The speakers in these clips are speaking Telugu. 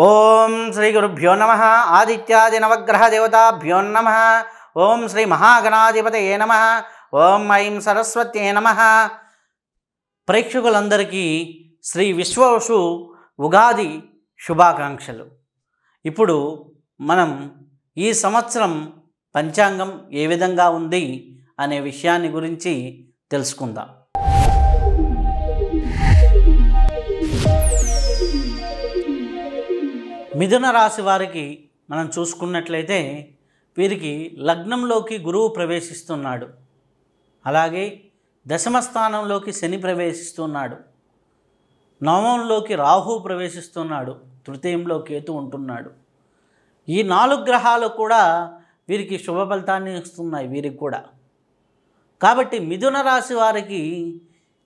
ఓం శ్రీ గురుభ్యో నమ. ఆదిత్యాది నవగ్రహ దేవతాభ్యో నమ. ఓం శ్రీ మహాగణాధిపతయే నమ. ఓం ఐం సరస్వత్యే నమ. ప్రేక్షకులందరికీ శ్రీ విశ్వవసు ఉగాది శుభాకాంక్షలు. ఇప్పుడు మనం ఈ సంవత్సరం పంచాంగం ఏ విధంగా ఉంది అనే విషయాన్ని గురించి తెలుసుకుందాం. మిథున రాశి వారికి మనం చూసుకున్నట్లయితే వీరికి లగ్నంలోకి గురువు ప్రవేశిస్తున్నాడు, అలాగే దశమ స్థానంలోకి శని ప్రవేశిస్తున్నాడు, నవమంలోకి రాహు ప్రవేశిస్తున్నాడు, తృతీయంలో కేతు ఉంటున్నాడు. ఈ 4 గ్రహాలు కూడా వీరికి శుభ ఫలితాన్ని ఇస్తున్నాయి వీరికి కూడా. కాబట్టి మిథున రాశి వారికి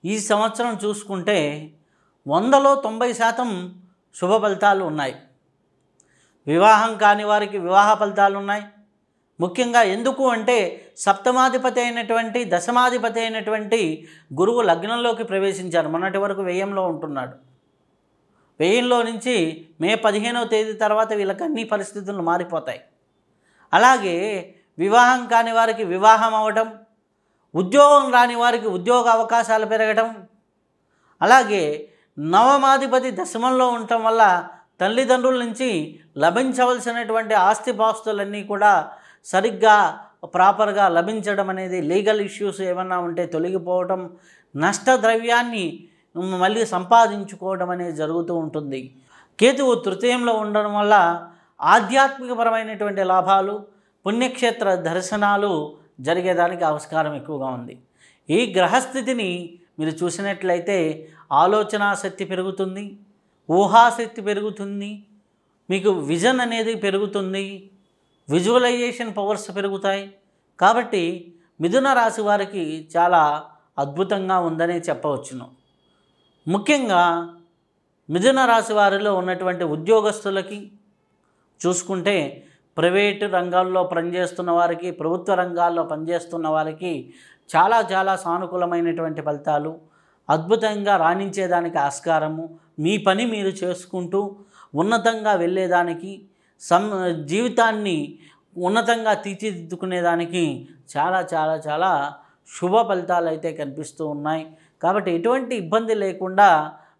ఈ సంవత్సరం చూసుకుంటే 100లో 90% శుభ ఫలితాలు ఉన్నాయి. వివాహం కాని వారికి వివాహ ఫలితాలు ఉన్నాయి. ముఖ్యంగా ఎందుకు అంటే సప్తమాధిపతి అయినటువంటి దశమాధిపతి అయినటువంటి గురువు లగ్నంలోకి ప్రవేశించారు. మొన్నటి వరకు వ్యయంలో ఉంటున్నాడు. వ్యయంలో నుంచి మే 15వ తేదీ తర్వాత వీళ్ళకి అన్ని పరిస్థితులు మారిపోతాయి. అలాగే వివాహం కాని వారికి వివాహం అవ్వటం, ఉద్యోగం రాని వారికి ఉద్యోగ అవకాశాలు పెరగటం, అలాగే నవమాధిపతి దశమంలో ఉండటం వల్ల తల్లిదండ్రుల నుంచి లభించవలసినటువంటి ఆస్తిపాస్తులన్నీ కూడా సరిగ్గా ప్రాపర్గా లభించడం అనేది, లీగల్ ఇష్యూస్ ఏమన్నా ఉంటే తొలగిపోవటం, నష్టద్రవ్యాన్ని మళ్ళీ సంపాదించుకోవడం అనేది జరుగుతూ ఉంటుంది. కేతువు తృతీయంలో ఉండడం వల్ల ఆధ్యాత్మికపరమైనటువంటి లాభాలు, పుణ్యక్షేత్ర దర్శనాలు జరిగేదానికి ఆస్కారం ఎక్కువగా ఉంది. ఈ గ్రహస్థితిని మీరు చూసినట్లయితే ఆలోచనా శక్తి పెరుగుతుంది, ఊహాశక్తి పెరుగుతుంది, మీకు విజన్ అనేది పెరుగుతుంది, విజువలైజేషన్ పవర్స్ పెరుగుతాయి. కాబట్టి మిథున రాశి వారికి చాలా అద్భుతంగా ఉందని చెప్పవచ్చును. ముఖ్యంగా మిథున రాశి వారిలో ఉన్నటువంటి ఉద్యోగస్తులకి చూసుకుంటే ప్రైవేటు రంగాల్లో పనిచేస్తున్న వారికి, ప్రభుత్వ రంగాల్లో పనిచేస్తున్న వారికి చాలా చాలా సానుకూలమైనటువంటి ఫలితాలు, అద్భుతంగా రాణించేదానికి ఆస్కారము, మీ పని మీరు చేసుకుంటూ ఉన్నతంగా వెళ్ళేదానికి, జీవితాన్ని ఉన్నతంగా తీర్చిదిద్దుకునేదానికి చాలా చాలా చాలా శుభ ఫలితాలు అయితే కనిపిస్తూ ఉన్నాయి. కాబట్టి ఎటువంటి ఇబ్బంది లేకుండా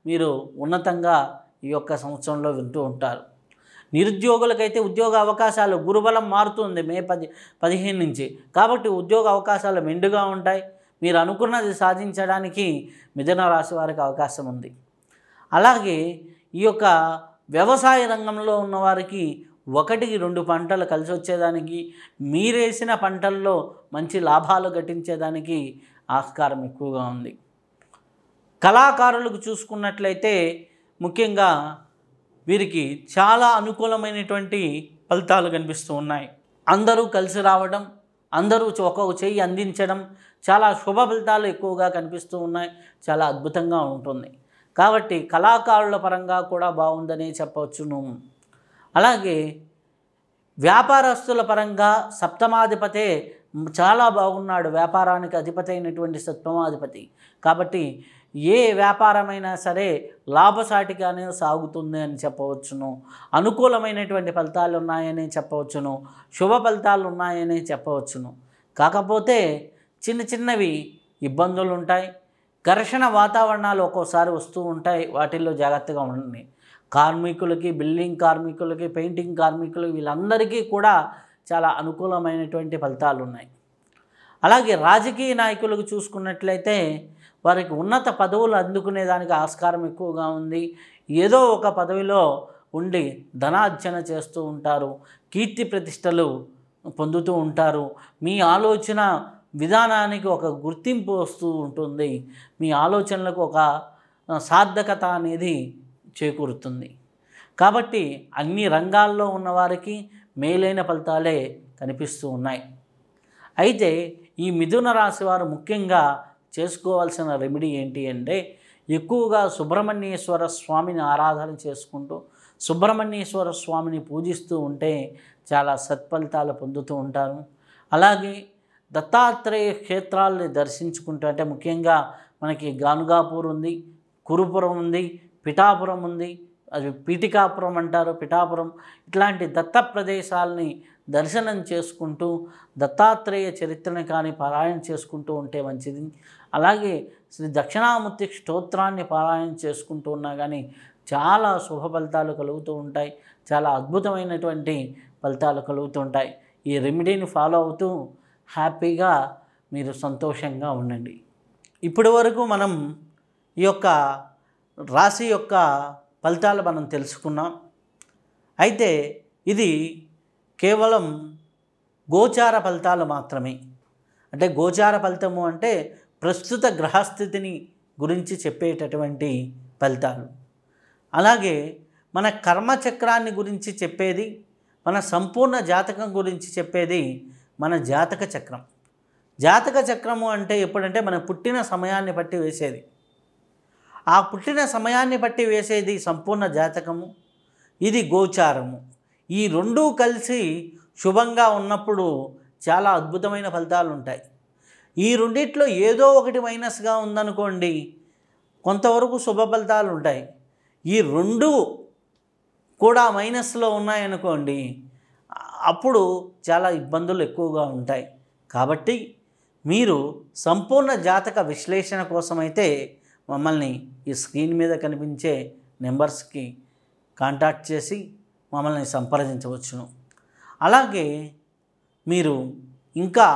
మీరు ఉన్నతంగా ఈ యొక్క సంవత్సరంలో వింటూ ఉంటారు. నిరుద్యోగులకైతే ఉద్యోగ అవకాశాలు, గురుబలం మారుతుంది మే 15 నుంచి. కాబట్టి ఉద్యోగ అవకాశాలు మెండుగా ఉంటాయి. మీరు అనుకున్నది సాధించడానికి మిథున రాశి వారికి అవకాశం ఉంది. అలాగే ఈ యొక్క వ్యవసాయ రంగంలో ఉన్నవారికి 1-2 పంటలు కలిసి వచ్చేదానికి, మీరేసిన పంటల్లో మంచి లాభాలు గటించేదానికి ఆస్కారం ఎక్కువగా ఉంది. కళాకారులకు చూసుకున్నట్లయితే ముఖ్యంగా వీరికి చాలా అనుకూలమైనటువంటి ఫలితాలు కనిపిస్తూ ఉన్నాయి. అందరూ కలిసి రావడం, అందరూ ఒక్కొక్క చెయ్యి అందించడం, చాలా శుభ ఫలితాలు ఎక్కువగా కనిపిస్తూ ఉన్నాయి. చాలా అద్భుతంగా ఉంటుంది. కాబట్టి కళాకారుల పరంగా కూడా బాగుందని చెప్పవచ్చును. అలాగే వ్యాపారస్తుల పరంగా సప్తమాధిపతే చాలా బాగున్నాడు. వ్యాపారానికి అధిపతి అయినటువంటి సప్తమాధిపతి. కాబట్టి ఏ వ్యాపారమైనా సరే లాభసాటిగానే సాగుతుంది అని చెప్పవచ్చును. అనుకూలమైనటువంటి ఫలితాలు ఉన్నాయని చెప్పవచ్చును. శుభ ఫలితాలు ఉన్నాయని చెప్పవచ్చును. కాకపోతే చిన్న చిన్నవి ఇబ్బందులు ఉంటాయి. ఘర్షణ వాతావరణాలు ఒక్కోసారి వస్తూ ఉంటాయి. వాటిల్లో జాగ్రత్తగా ఉండండి. కార్మికులకి, బిల్డింగ్ కార్మికులకి, పెయింటింగ్ కార్మికులకి, వీళ్ళందరికీ కూడా చాలా అనుకూలమైనటువంటి ఫలితాలు ఉన్నాయి. అలాగే రాజకీయ నాయకులకు చూసుకున్నట్లయితే వారికి ఉన్నత పదవులు అందుకునేదానికి ఆస్కారం ఎక్కువగా ఉంది. ఏదో ఒక పదవిలో ఉండి ధనార్జన చేస్తూ ఉంటారు, కీర్తి ప్రతిష్టలు పొందుతూ ఉంటారు. మీ ఆలోచన విధానానికి ఒక గుర్తింపు వస్తూ ఉంటుంది. మీ ఆలోచనలకు ఒక సార్థకత అనేది చేకూరుతుంది. కాబట్టి అన్ని రంగాల్లో ఉన్నవారికి మేలైన ఫలితాలే కనిపిస్తూ ఉన్నాయి. అయితే ఈ మిథున రాశి వారు ముఖ్యంగా చేసుకోవాల్సిన రెమెడీ ఏంటి అంటే, ఎక్కువగా సుబ్రహ్మణ్యేశ్వర స్వామిని ఆరాధన చేసుకుంటూ సుబ్రహ్మణ్యేశ్వర స్వామిని పూజిస్తూ ఉంటే చాలా సత్ఫలితాలు పొందుతూ ఉంటారు. అలాగే దత్తాత్రేయ క్షేత్రాలని దర్శించుకుంటూ, అంటే ముఖ్యంగా మనకి గానుగాపూర్ ఉంది, కురుపురం ఉంది, పిఠాపురం ఉంది, అది పీఠికాపురం అంటారు, పిఠాపురం, ఇట్లాంటి దత్త ప్రదేశాలని దర్శనం చేసుకుంటూ దత్తాత్రేయ చరిత్రని కానీ పారాయణ చేసుకుంటూ ఉంటే మంచిది. అలాగే శ్రీ దక్షిణామూర్తి స్తోత్రాన్ని పారాయణ చేసుకుంటూ ఉన్నా కానీ చాలా శుభ ఫలితాలు కలుగుతూ ఉంటాయి, చాలా అద్భుతమైనటువంటి ఫలితాలు కలుగుతూ ఉంటాయి. ఈ రెమెడీని ఫాలో అవుతూ హ్యాపీగా మీరు సంతోషంగా ఉండండి. ఇప్పటి వరకు మనం ఈ యొక్క రాశి యొక్క ఫలితాలు మనం తెలుసుకున్నాం. అయితే ఇది కేవలం గోచార ఫలితాలు మాత్రమే. అంటే గోచార ఫలితము అంటే ప్రస్తుత గ్రహస్థితిని గురించి చెప్పేటటువంటి ఫలితాలు. అలాగే మన కర్మచక్రాన్ని గురించి చెప్పేది, మన సంపూర్ణ జాతకం గురించి చెప్పేది మన జాతక చక్రం. జాతక చక్రము అంటే ఎప్పుడంటే మన పుట్టిన సమయాన్ని బట్టి వేసేది. ఆ పుట్టిన సమయాన్ని బట్టి వేసేది సంపూర్ణ జాతకము, ఇది గోచారము. ఈ రెండూ కలిసి శుభంగా ఉన్నప్పుడు చాలా అద్భుతమైన ఫలితాలు ఉంటాయి. ఈ రెండిట్లో ఏదో ఒకటి మైనస్గా ఉందనుకోండి, కొంతవరకు శుభ ఫలితాలు ఉంటాయి. ఈ రెండు కూడా మైనస్లో ఉన్నాయనుకోండి, అప్పుడు చాలా ఇబ్బందులు ఎక్కువగా ఉంటాయి. కాబట్టి మీరు సంపూర్ణ జాతక విశ్లేషణ కోసమైతే మమ్మల్ని ఈ స్క్రీన్ మీద కనిపించే నెంబర్స్కి కాంటాక్ట్ చేసి మమ్మల్ని సంప్రదించవచ్చును. అలాగే మీరు ఇంకా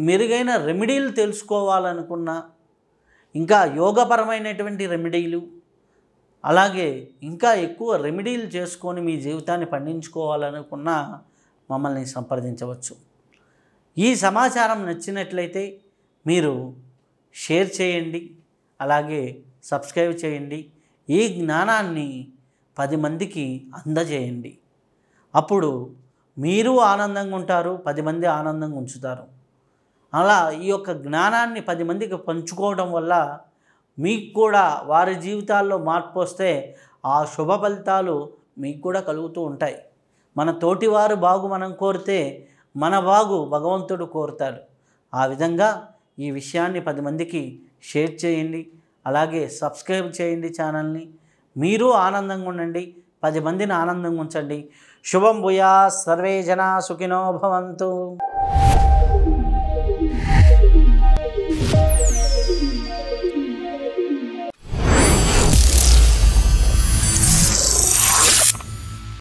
మెరుగైన రెమెడీలు తెలుసుకోవాలనుకున్నా, ఇంకా యోగపరమైనటువంటి రెమెడీలు, అలాగే ఇంకా ఎక్కువ రెమెడీలు చేసుకొని మీ జీవితాన్ని పండించుకోవాలనుకున్నా మమ్మల్ని సంప్రదించవచ్చు. ఈ సమాచారం నచ్చినట్లయితే మీరు షేర్ చేయండి, అలాగే సబ్స్క్రైబ్ చేయండి. ఈ జ్ఞానాన్ని 10 మందికి అందజేయండి. అప్పుడు మీరు ఆనందంగా ఉంటారు, 10 మంది ఆనందంగా ఉంచుతారు. అలా ఈ యొక్క జ్ఞానాన్ని 10 మందికి పంచుకోవడం వల్ల మీకు కూడా వారి జీవితాల్లో మార్పు వస్తే ఆ శుభ ఫలితాలు మీకు కూడా కలుగుతూ ఉంటాయి. మన తోటివారు బాగు మనం కోరితే మన బాగు భగవంతుడు కోరుతాడు. ఆ విధంగా ఈ విషయాన్ని 10 మందికి షేర్ చేయండి, అలాగే సబ్స్క్రైబ్ చేయండి ఛానల్ని. మీరు ఆనందంగా ఉండండి, 10 మందిని ఆనందంగా ఉంచండి. శుభం భూయాత్, సర్వే జనా సుఖినో భవంతు.